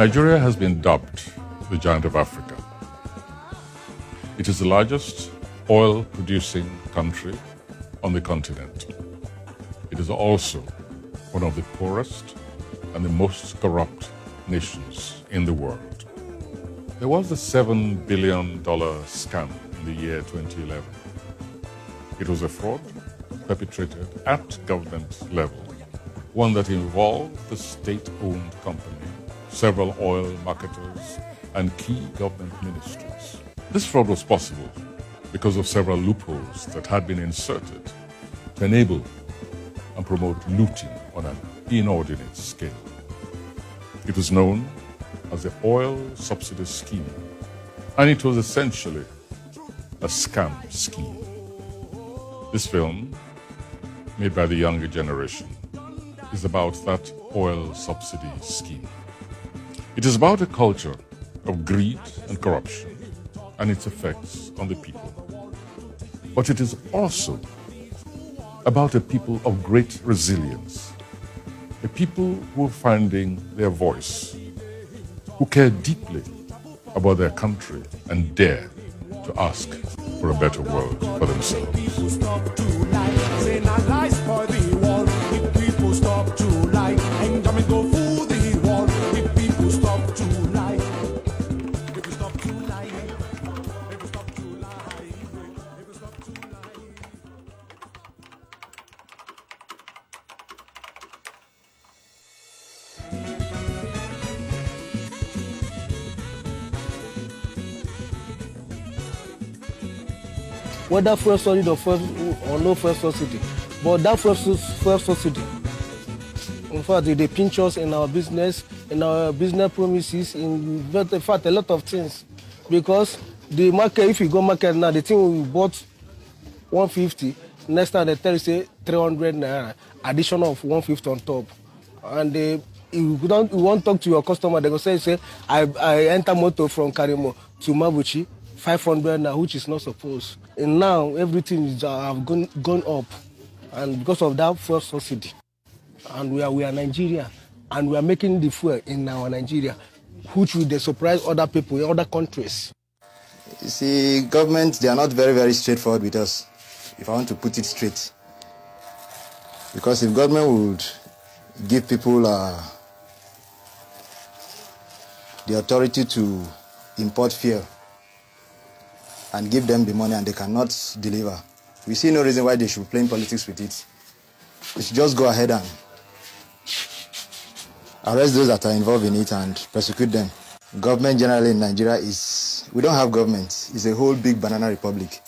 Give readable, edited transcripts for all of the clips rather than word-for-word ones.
Nigeria has been dubbed the giant of Africa. It is the largest oil-producing country on the continent. It is also one of the poorest and the most corrupt nations in the world. There was the $7 billion scam in the year 2011. It was a fraud perpetrated at government level, one that involved the state-owned company, several oil marketers, and key government ministries. This fraud was possible because of several loopholes that had been inserted to enable and promote looting on an inordinate scale. It was known as the Oil Subsidy Scheme, and it was essentially a scam scheme. This film, made by the younger generation, is about that oil subsidy scheme. It is about a culture of greed and corruption and its effects on the people. But it is also about a people of great resilience, a people who are finding their voice, who care deeply about their country and dare to ask for a better world for themselves. Whether fuel subsidy or no fuel subsidy, but that fuel subsidy, in fact, they pinch us in our business premises, in fact, a lot of things. Because the market, if you go market now, the thing we bought 150, next time they tell you say 300 naira, addition of 150 on top. And if you want to talk to your customer, they go say I enter motor from Karimo to Mabuchi, 500 now, which is not supposed. And now everything is have gone up, and because of that fuel subsidy, and we are Nigeria, and we are making the fuel in our Nigeria, which will surprise other people in other countries. You see, government, they are not very, very straightforward with us, if I want to put it straight. Because if government would give people the authority to import fuel, and give them the money and they cannot deliver, we see no reason why they should be playing politics with it. They should just go ahead and arrest those that are involved in it and prosecute them. Government generally in Nigeria we don't have government. It's a whole big banana republic.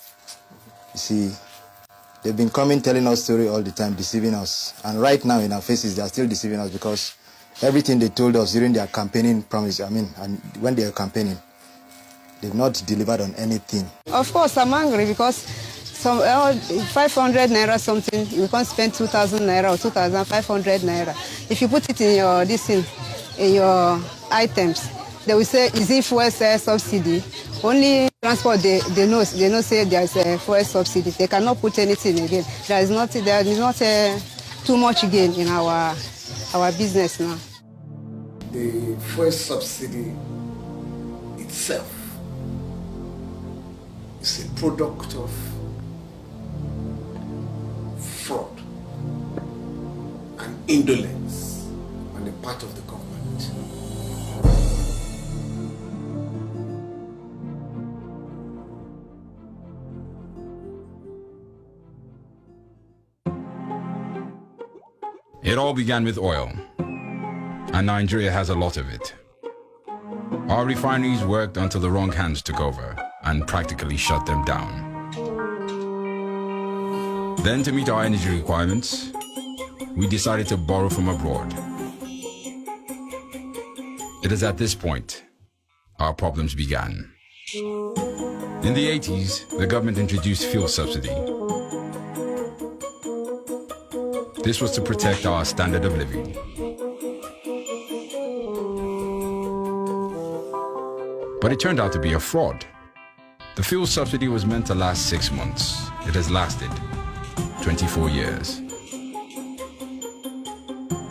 You see, they've been coming telling us story all the time, deceiving us. And right now in our faces, they are still deceiving us because everything they told us during their campaigning promise, and when they are campaigning, they've not delivered on anything. Of course, I'm angry because 500 naira something, you can't spend 2,000 naira or 2,500 naira. If you put it in your in your items, they will say, is it fuel subsidy? Only transport they know say there's a fuel subsidy. They cannot put anything again. There is not too much gain in our business now. The fuel subsidy itself is a product of fraud and indolence on the part of the government. It all began with oil, and Nigeria has a lot of it. Our refineries worked until the wrong hands took over and practically shut them down. Then, to meet our energy requirements, we decided to borrow from abroad. It is at this point our problems began. In the 80s, the government introduced fuel subsidy. This was to protect our standard of living. But it turned out to be a fraud. The fuel subsidy was meant to last 6 months. It has lasted 24 years.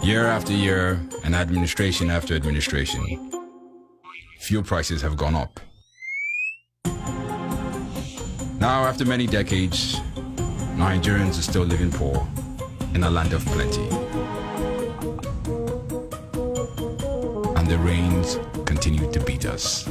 Year after year, and administration after administration, fuel prices have gone up. Now, after many decades, Nigerians are still living poor in a land of plenty. And the rains continue to beat us.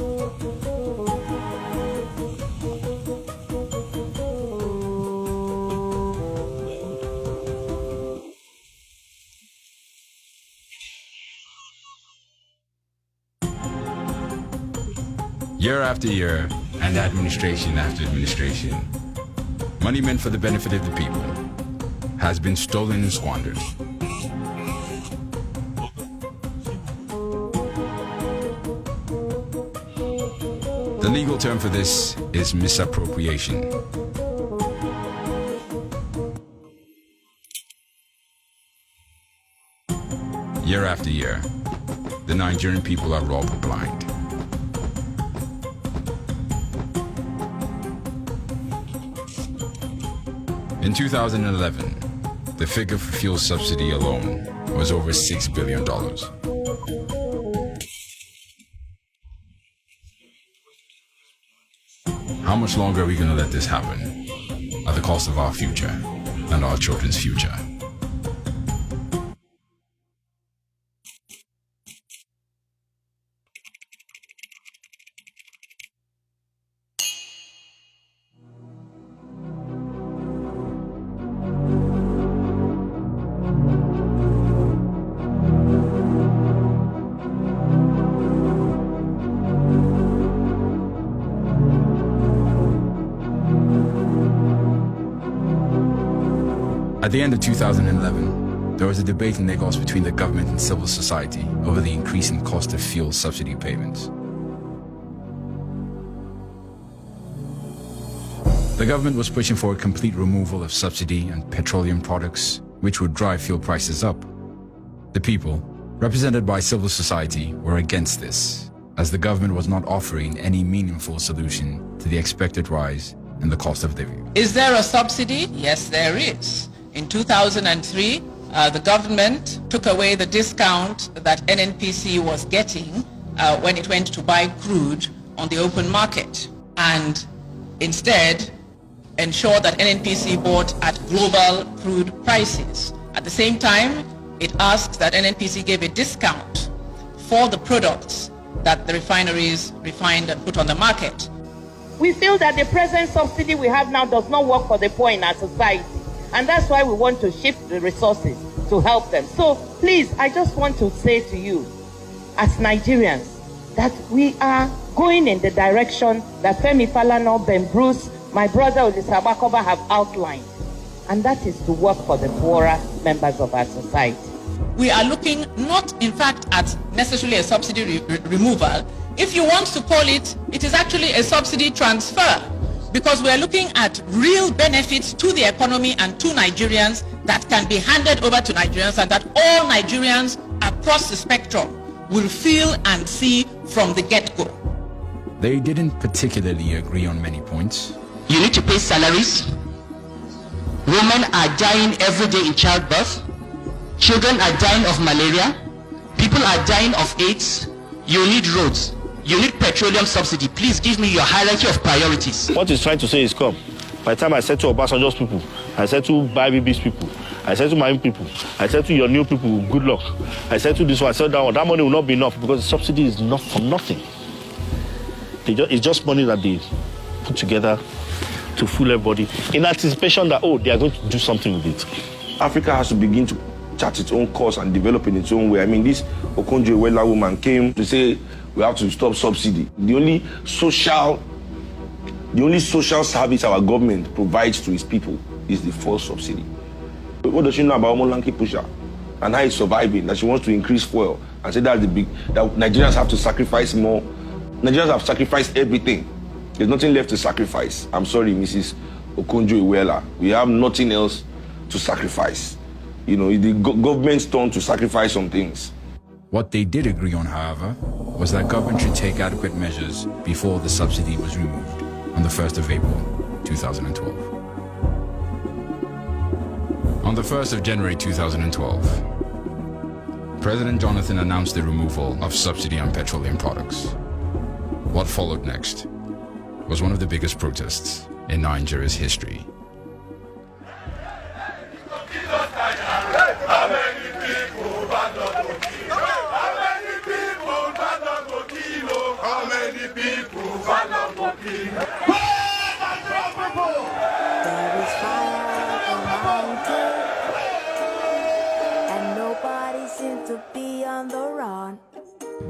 Year after year, and administration after administration, money meant for the benefit of the people has been stolen and squandered. The legal term for this is misappropriation. Year after year, the Nigerian people are robbed blind. In 2011, the figure for fuel subsidy alone was over $6 billion. How much longer are we going to let this happen at the cost of our future and our children's future? At the end of 2011, there was a debate in Lagos between the government and civil society over the increasing cost of fuel subsidy payments. The government was pushing for a complete removal of subsidy and petroleum products, which would drive fuel prices up. The people, represented by civil society, were against this, as the government was not offering any meaningful solution to the expected rise in the cost of living. Is there a subsidy? Yes, there is. In 2003, the government took away the discount that NNPC was getting when it went to buy crude on the open market, and instead ensured that NNPC bought at global crude prices. At the same time, it asked that NNPC give a discount for the products that the refineries refined and put on the market. We feel that the present subsidy we have now does not work for the poor in our society. And that's why we want to shift the resources to help them. So please, I just want to say to you, as Nigerians, that we are going in the direction that Femi Falana, Ben Bruce, my brother Olisabakova have outlined. And that is to work for the poorer members of our society. We are looking not, in fact, at necessarily a subsidy removal. If you want to call it, it is actually a subsidy transfer, because we are looking at real benefits to the economy and to Nigerians that can be handed over to Nigerians, and that all Nigerians across the spectrum will feel and see from the get-go. They didn't particularly agree on many points. You need to pay salaries. Women are dying every day in childbirth. Children are dying of malaria. People are dying of AIDS. You need roads. You need petroleum subsidy. Please give me your hierarchy of priorities. What he's trying to say is, come. By the time I said to Obasanjo's people, I said to BB's people, I said to my people, I said to your new people, good luck. I said to this one, I said that money will not be enough because the subsidy is not for nothing. It's just money that they put together to fool everybody in anticipation that, oh, they are going to do something with it. Africa has to begin to chart its own course and develop in its own way. I mean, this Okonjo-Iweala woman came to say we have to stop subsidy. The only social service our government provides to its people is the fuel subsidy. What does she know about Omolanke Pusha and how it's surviving? That she wants to increase fuel and say that Nigerians have to sacrifice more. Nigerians have sacrificed everything. There's nothing left to sacrifice. I'm sorry, Mrs. Okonjo-Iweala. We have nothing else to sacrifice. You know, it's the government's turn to sacrifice some things. What they did agree on, however, was that government should take adequate measures before the subsidy was removed on the 1st of April, 2012. On the 1st of January 2012, President Jonathan announced the removal of subsidy on petroleum products. What followed next was one of the biggest protests in Nigeria's history.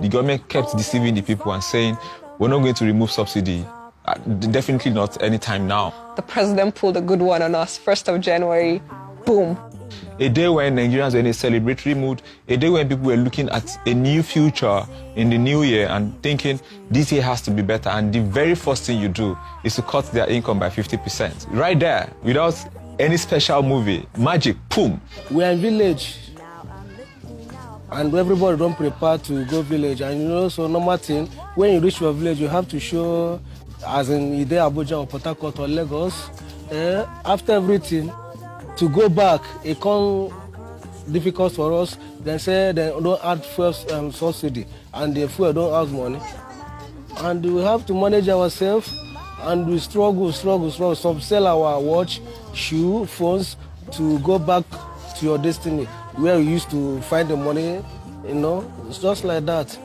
The government kept deceiving the people and saying, we're not going to remove subsidy. Definitely not anytime now. The president pulled a good one on us, 1st of January, boom. A day when Nigerians were in a celebratory mood, a day when people were looking at a new future in the new year and thinking this year has to be better, and the very first thing you do is to cut their income by 50%. Right there, without any special movie, magic, boom. We are in village, and everybody don't prepare to go village. And you know, so normal thing, when you reach your village, you have to show, as in either Abuja or Port Harcourt or Lagos. After everything, to go back, it comes difficult for us. They say they don't add first subsidy, and the fuel don't have money. And we have to manage ourselves, and we struggle. Some sell our watch, shoe, phones to go back to your destiny, where we used to find the money. You know, it's just like that.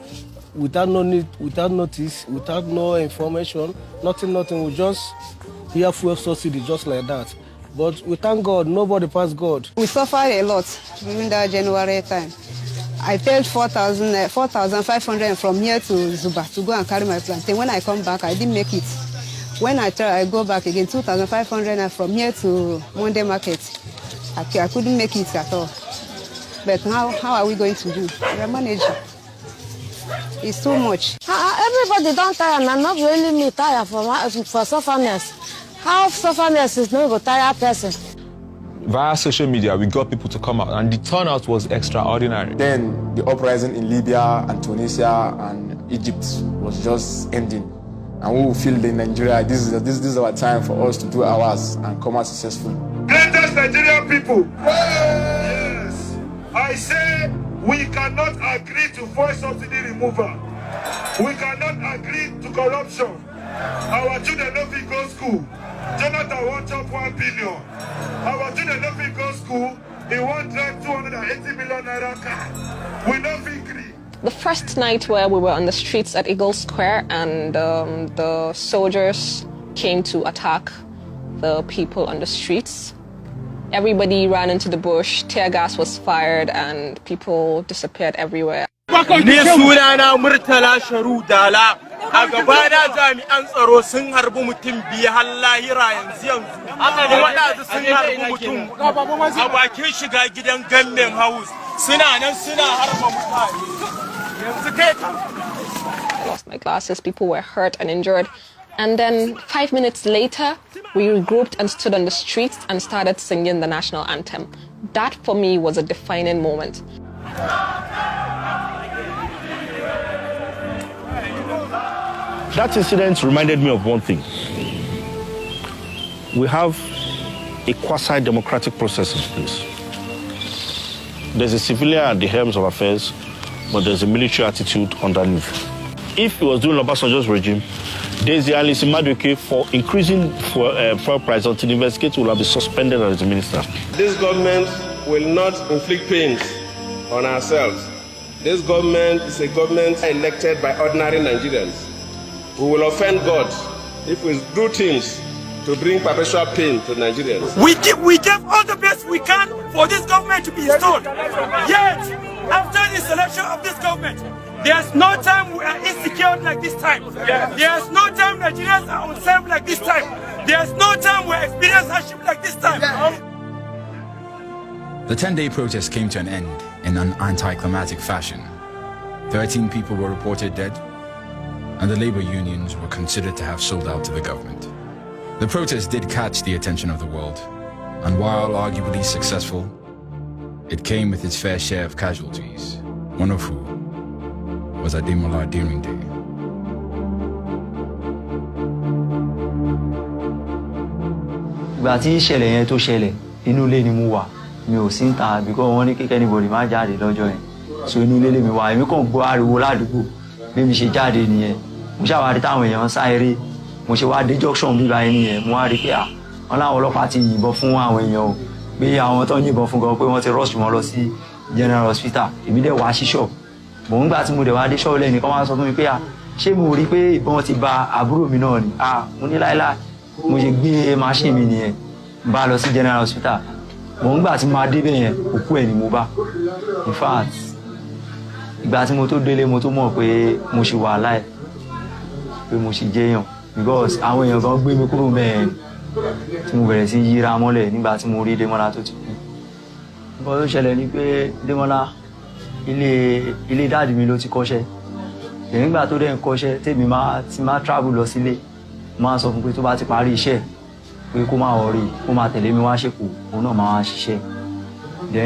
Without no need, without notice, without no information, nothing. We just hear fuel subsidy just like that. But we thank God, nobody passed God. We suffered a lot during that January time. I paid 4,500 from here to Zuba to go and carry my plantain. When I come back, I didn't make it. When I try, I go back again, 2,500 from here to Monday Market. I couldn't make it at all. But how are we going to do? We are managing. It's too much. Everybody don't tire, and not really me tire for sufferness. How sufferness is not a tired person. Via social media, we got people to come out, and the turnout was extraordinary. Then the uprising in Libya and Tunisia and Egypt was just ending. And we will feel in Nigeria, this is our time for us to do ours and come out successful. Greatest Nigerian people. Yes. I say we cannot agree to fuel subsidy removal. We cannot agree to corruption. Our children don't fit go school. Jonathan won't chop 1 billion. Our children don't fit go school. He won't drive 280 million naira car. We don't fit agree. The first night where we were on the streets at Eagle Square and the soldiers came to attack the people on the streets. Everybody ran into the bush, tear gas was fired, and people disappeared everywhere. Ni sunana Murtala Sharu Dala a gabana jami'an tsaro sun harbi mutum biyu har lahira yanzu waɗanda sun harbi mutum a bakin shiga gidan Gamben House suna nan suna harba mutane yanzu kai I lost my glasses, people were hurt and injured. And then 5 minutes later, we regrouped and stood on the streets and started singing the national anthem. That for me was a defining moment. That incident reminded me of one thing. We have a quasi-democratic process in place. There's a civilian at the helms of affairs, but there's a military attitude underneath. If it was during Obasanjo's regime, there's the Alice Madueke for increasing fuel price until the investigator will have been suspended as the minister. This government will not inflict pains on ourselves. This government is a government elected by ordinary Nigerians. We will offend God if we do things to bring perpetual pain to Nigerians. We give all the best we can for this government to be installed. Yet, after the selection of this government, there's no time we are insecure like this time. There's no time Nigerians are unsafe like this time. There's no time we experience hardship like this time. The 10-day protest came to an end in an anticlimactic fashion. 13 people were reported dead, and the labor unions were considered to have sold out to the government. The protest did catch the attention of the world, and while arguably successful, it came with its fair share of casualties, one of who was Ademola Aderinde. Ìgbà tí ìṣẹ̀lẹ̀ yẹn tó ṣẹlẹ̀, inú ilé ni mo wà. Mi ò sí níta because wọ́n ní kí anybody má jáde lọ́jọ́ yẹn. So inú ilé mi wà, èmi kàn gbọ́ ariwo ládùúgbò bí mi ṣe jáde nìyẹn. mo ṣàwárí táwọn èèyàn sá eré mo ṣe wá dé junction bíbá ẹni yẹn mo wá rí pé wọn láwọn ọlọ́pàá ti yìnbọn fún àwọn èèyàn o pé àwọn tó ń yìnbọn fún gan pé wọ́n ti rush wọn lọ sí general hospital èmi dẹ̀ wá sí shop mò ń gbà tí mo dẹ̀ wá dé shop lẹ́nu kan wá sọ fún mi pé ṣé mo rí pé ìbọn ti ba àbúrò mi náà ni mo ní láíláí mo ṣe gbé machine mi nìyẹn bá lọ sí general hospital mò ń gbà tí mo máa débẹ̀ yẹn òkú ẹ̀ ni mo bá in fact ìgbà tí mo tó délé mo tó mọ̀ pé mo ṣì wà láì pé mo ṣì jẹ́yàn because àwọn èèyàn kan gbé mi kúrò mẹ́rin tí mo bẹ̀rẹ̀ sí yíra mọ́lẹ̀ nígbà tí mo rí Démọ́lá tó ti kú. nǹkan tó ṣẹlẹ̀ ni pé Démọ́lá ilé dáàdì mi ló ti kọ́ṣẹ́ nígbà tó dẹ̀ ń kọ́ṣẹ́ tèmi ti máa travel lọ sílé máa sọ fún pé tó bá ti parí iṣẹ́ pé kó máa wọrí kó máa tẹ̀lé mi wá ṣèkó òun náà máa wá ṣiṣẹ́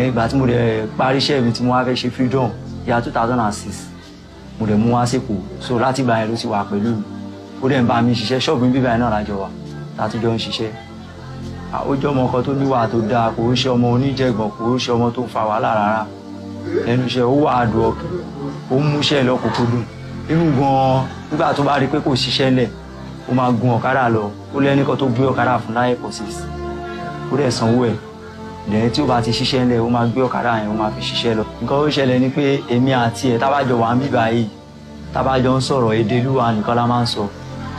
ìgbà tí mo dẹ̀ parí iṣẹ́ mi tí mo wá fẹ́ ṣe freedom year 2006 mo dẹ̀ mú wá ṣèkó so láti ìgbà yẹn ló ti wà pẹ̀lú mi ó dẹ̀ ń bá mi ṣiṣẹ́ ṣọ́ọ̀bù mi bíbá yẹn náà lájọ wa látijọ́ ń ṣiṣẹ́ ó jẹ́ ọmọ kan tó níwà tó dáa kò ń ṣe ọmọ oníjẹ̀gbọ̀n kò ń ṣe ọmọ tó ń fa wàhálà rárá lẹ́nu iṣẹ́ ó wà àdùn ọkàn ó ń múṣẹ́ lọ́kùnkúndùn inú gan-an nígbà tó bá rí pé kò ṣiṣẹ́ ńlẹ̀ ó máa gun ọ̀kadà lọ ó lẹ́nìkan tó gbé ọ̀kadà fún láyé pọ̀ sí ó dẹ̀ sanwó ẹ̀ lẹ́yìn tí ó bá ti ṣiṣẹ́ ńlẹ̀ ó máa gbé ọ̀kadà yẹn ó máa fi ṣiṣẹ́ lọ. nǹkan tó ṣẹlẹ̀ ni pé èmi àti ẹ̀ tábàjọ wà ń bíbá yìí tábàjọ ń sọ̀rọ̀ èdè lúwa nìkan la máa ń sọ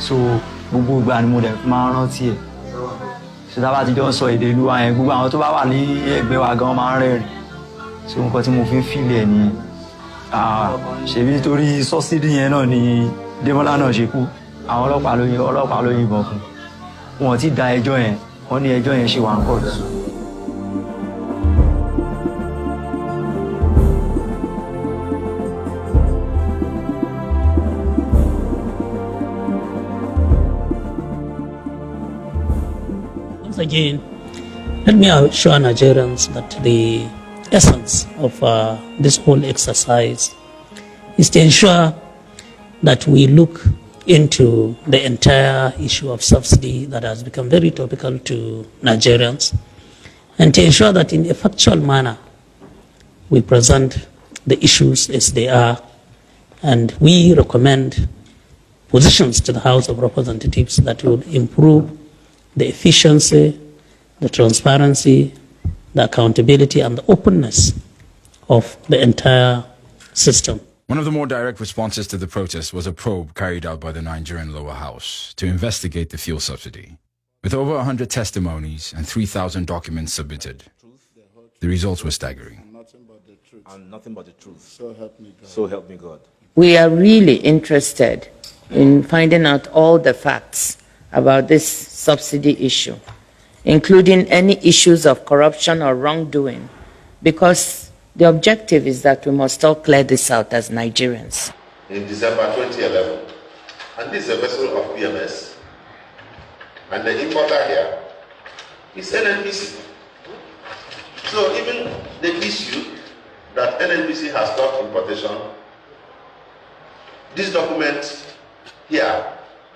so gbogbo ìgbà ni mo dẹ̀ máa ń rántí ẹ̀ so tábà ti jọ ń sọ èdè lúwa yẹn gbogbo àwọn tó bá wà ní ẹgbẹ́ wa gan máa ń rẹ́rìn so nǹkan tí mo fi ń fìlẹ̀ ni ṣèbí torí sọ́sídì yẹn náà ni Démọ́lá náà ṣe kú àwọn ọlọ́pàá ló yìnbọn fún wọn ti da ẹjọ́ yẹn wọ́n ní ẹjọ́ yẹn ṣe wà ń court. Once again, let me assure Nigerians that the essence of this whole exercise is to ensure that we look into the entire issue of subsidy that has become very topical to Nigerians, and to ensure that in a factual manner we present the issues as they are, and we recommend positions to the House of Representatives that will improve the efficiency, the transparency, the accountability, and the openness of the entire system. One of the more direct responses to the protest was a probe carried out by the Nigerian lower house to investigate the fuel subsidy. With over 100 testimonies and 3,000 documents submitted, the results were staggering. And nothing but the truth. So help me God. So help me God. We are really interested in finding out all the facts about this subsidy issue, including any issues of corruption or wrongdoing, because the objective is that we must all clear this out as Nigerians. In December 2011, and this is a vessel of PMS, and the importer here is NNPC. So even the issue that NNPC has stopped importation, this document here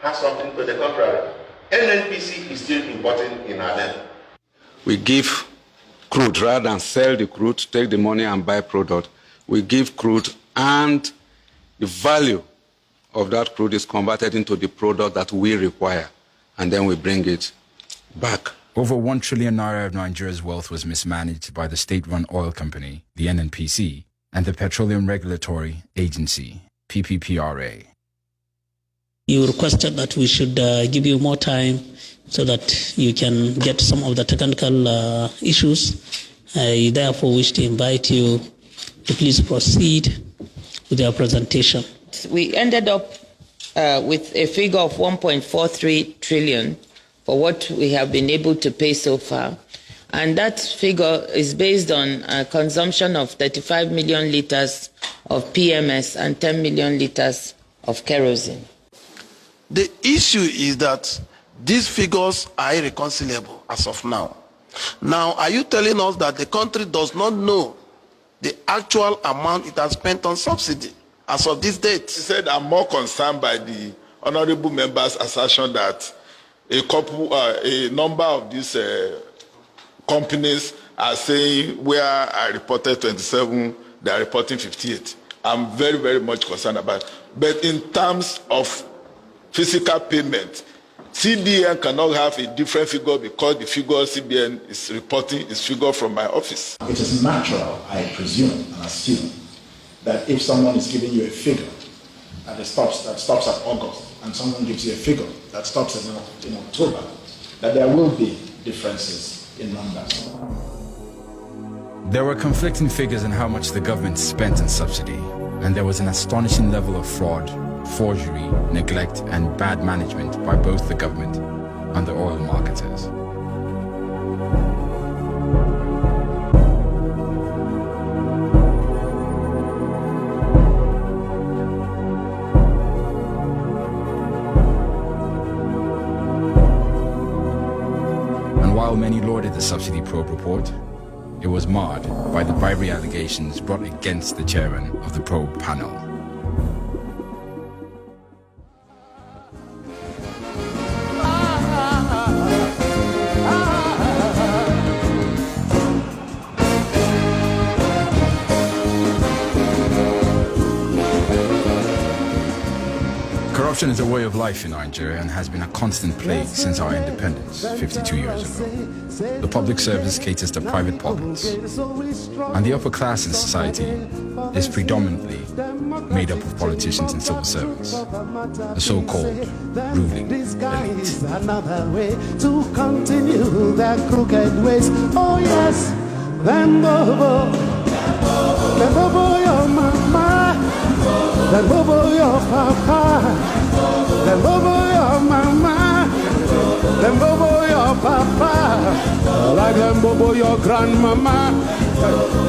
has something to the contrary. NNPC is still importing in our name. We give crude rather than sell the crude, take the money and buy product. We give crude, and the value of that crude is converted into the product that we require, and then we bring it back. Over 1 trillion naira of Nigeria's wealth was mismanaged by the state-run oil company, the NNPC, and the Petroleum Regulatory Agency, PPPRA. You requested that we should give you more time so that you can get some of the technical issues. I therefore wish to invite you to please proceed with your presentation. We ended up with a figure of 1.43 trillion for what we have been able to pay so far. And that figure is based on a consumption of 35 million litres of PMS and 10 million litres of kerosene. The issue is that these figures are irreconcilable as of now. Now, are you telling us that the country does not know the actual amount it has spent on subsidy as of this date? He said, I'm more concerned by the honorable member's assertion that a number of these companies are saying where I reported 27, they are reporting 58. I'm very, very much concerned about it. But in terms of physical payment. CBN cannot have a different figure because the figure CBN is reporting is figure from my office. It is natural, I presume and assume, that if someone is giving you a figure that stops at August, and someone gives you a figure that stops in October, that there will be differences in numbers. There were conflicting figures on how much the government spent on subsidy, and there was an astonishing level of fraud, forgery, neglect, and bad management by both the government and the oil marketers. And while many lauded the Subsidy Probe report, it was marred by the bribery allegations brought against the chairman of the probe panel. Corruption is a way of life in Nigeria and has been a constant plague since our independence 52 years ago. The public service caters to private pockets, and the upper class in society is predominantly made up of politicians and civil servants, the so-called ruling elite. Another way to continue their crooked ways. Oh yes, them bobo your mama, them bobo your papa, them bobo your mama, them bobo your papa, like them bobo your grandmama,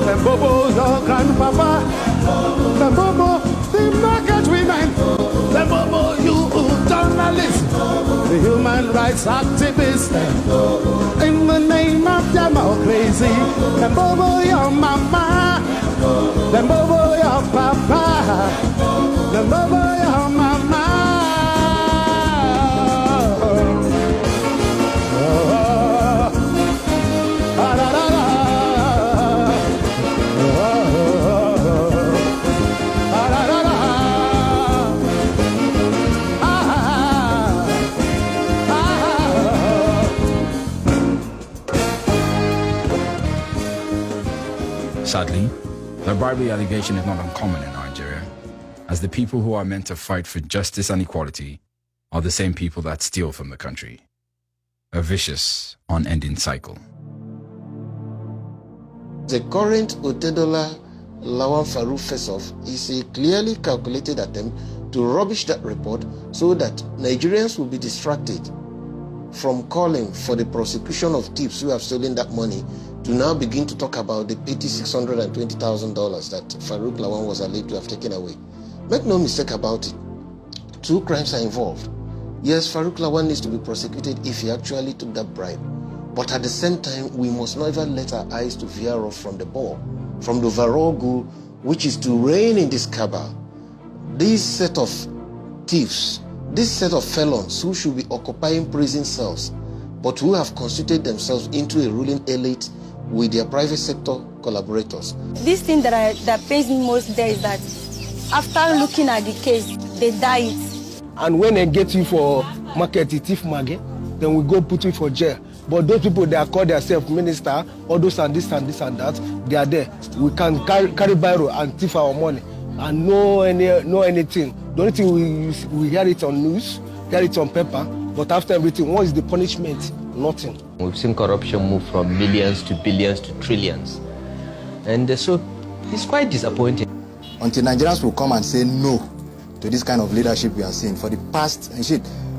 them bobo your grandpapa, them bobo the market women, them bobo you journalists, the human rights activists, in the name of democracy, them bobo your mama, them bobo your papa, them bobo your mama. Sadly, the bribery allegation is not uncommon in Nigeria, as the people who are meant to fight for justice and equality are the same people that steal from the country. A vicious, unending cycle. The current Otedola Lawan Farouk face-off is a clearly calculated attempt to rubbish that report so that Nigerians will be distracted from calling for the prosecution of thieves who have stolen that money to now begin to talk about the petty $620,000 that Farouk Lawan was alleged to have taken away. Make no mistake about it. Two crimes are involved. Yes, Farouk Lawan needs to be prosecuted if he actually took that bribe. But at the same time, we must never let our eyes to veer off from the ball, from the overall goal, which is to rein in this cabal. This set of thieves, this set of felons who should be occupying prison cells, but who have constituted themselves into a ruling elite with their private sector collaborators. This thing that pains me most there is that after looking at the case, they die it. And when they get you for market, thief market, then we go put you for jail. But those people, they are called themselves minister, all those and this and this and that, they are there. We can carry biro and thief our money and know anything. The only thing we hear it on news, hear it on paper, but after everything, what is the punishment? Nothing. We've seen corruption move from millions to billions to trillions. And so it's quite disappointing. Until Nigerians will come and say no to this kind of leadership we are seeing. For the past,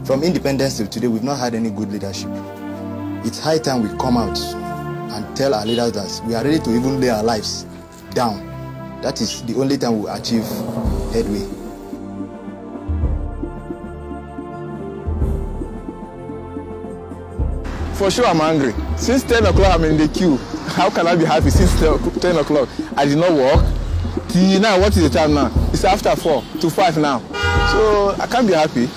from independence till today, we've not had any good leadership. It's high time we come out and tell our leaders that we are ready to even lay our lives down. That is the only time we'll achieve headway. For sure, I'm angry. Since 10 o'clock, I'm in the queue. How can I be happy since 10 o'clock? I did not work. Till now, what is the time now? It's after 4 to 5 now. So I can't be happy.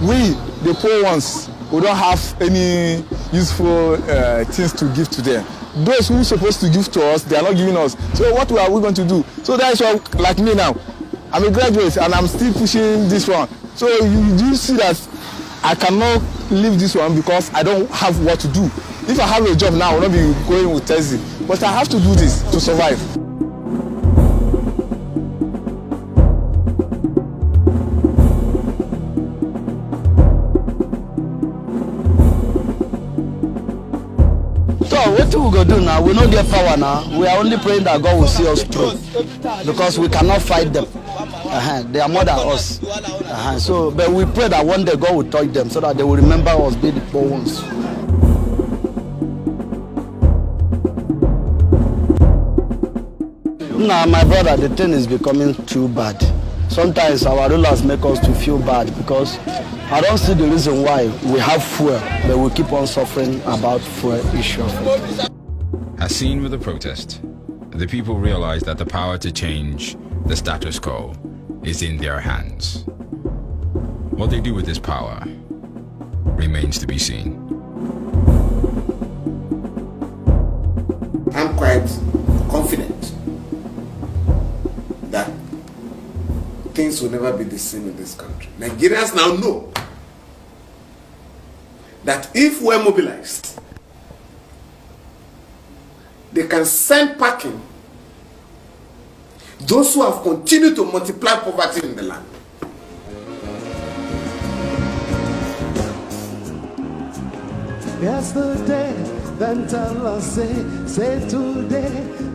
We, the poor ones, we don't have any useful things to give to them. Those who are supposed to give to us, they are not giving us. So what are we going to do? So that's why, like me now, I'm a graduate and I'm still pushing this one. So you see that I cannot leave this one because I don't have what to do. If I have a job now, I will not be going with Tezi. But I have to do this to survive. So what we go do now? We don't get power now. We are only praying that God will see us through, because we cannot fight them. They are more than us. So, but we pray that one day God will touch them so that they will remember us, be the poor ones. Now, my brother, the thing is becoming too bad. Sometimes our rulers make us to feel bad because I don't see the reason why we have fuel, but we keep on suffering about fuel issue. As seen with the protest, the people realize that the power to change the status quo is in their hands. What they do with this power remains to be seen. I'm quite confident that things will never be the same in this country. Nigerians now know that if we're mobilized, they can send packing those who have continued to multiply poverty in the land. Yesterday, then tell us, say today,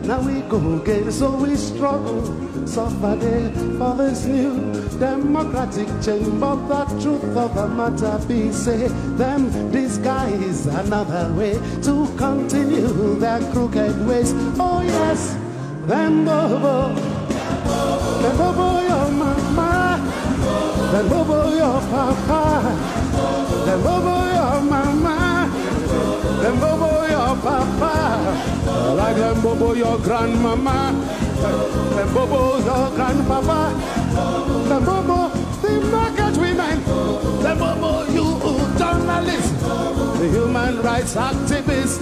now we go again, so we struggle, suffer day for this new democratic change, but the truth of the matter be, say, them disguise another way to continue their crooked ways. Oh yes, them bobo your mama, them bobo your papa, them bobo your mama, them bobo your papa, like them bobo your grandmama, them bobo your grandpapa, them bobo the market women, them bobo you journalists, the human rights activists,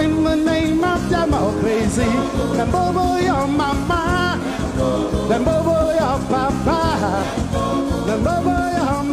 in the name of democracy, them bobo your mama, them bobo your papa, them bobo your